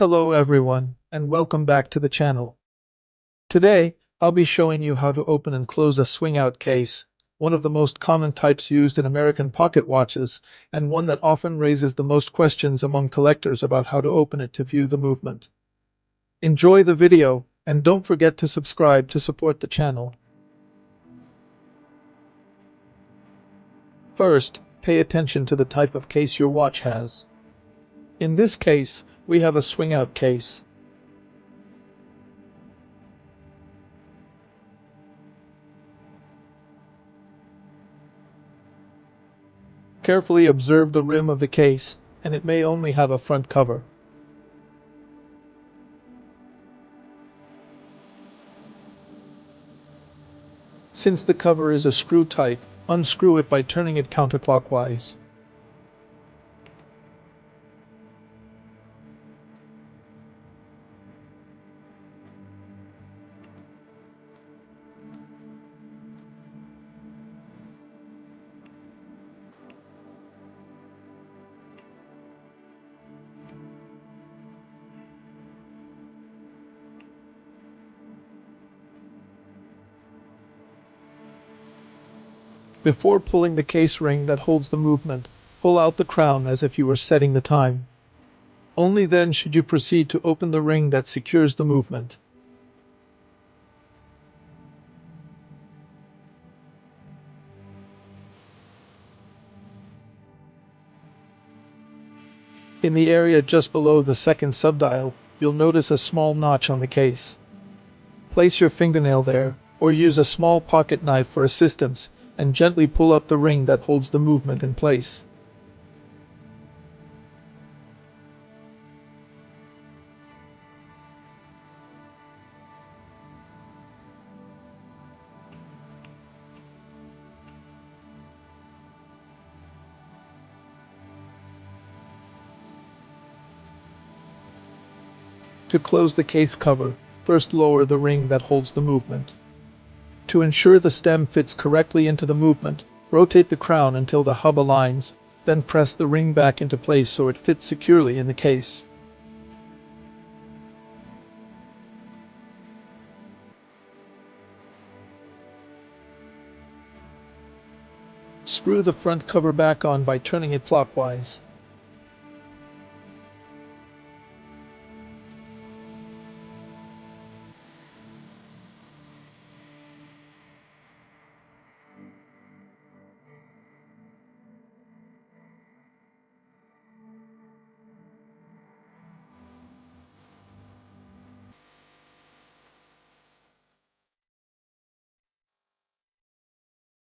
Hello everyone, and welcome back to the channel. Today, I'll be showing you how to open and close a swing-out case, one of the most common types used in American pocket watches, and one that often raises the most questions among collectors about how to open it to view the movement. Enjoy the video, and don't forget to subscribe to support the channel. First, pay attention to the type of case your watch has. In this case, we have a swing-out case. Carefully observe the rim of the case, and it may only have a front cover. Since the cover is a screw type, unscrew it by turning it counterclockwise. Before pulling the case ring that holds the movement, pull out the crown as if you were setting the time. Only then should you proceed to open the ring that secures the movement. In the area just below the second subdial, you'll notice a small notch on the case. Place your fingernail there, or use a small pocket knife for assistance, and gently pull up the ring that holds the movement in place. To close the case cover, first lower the ring that holds the movement. To ensure the stem fits correctly into the movement, rotate the crown until the hub aligns, then press the ring back into place so it fits securely in the case. Screw the front cover back on by turning it clockwise.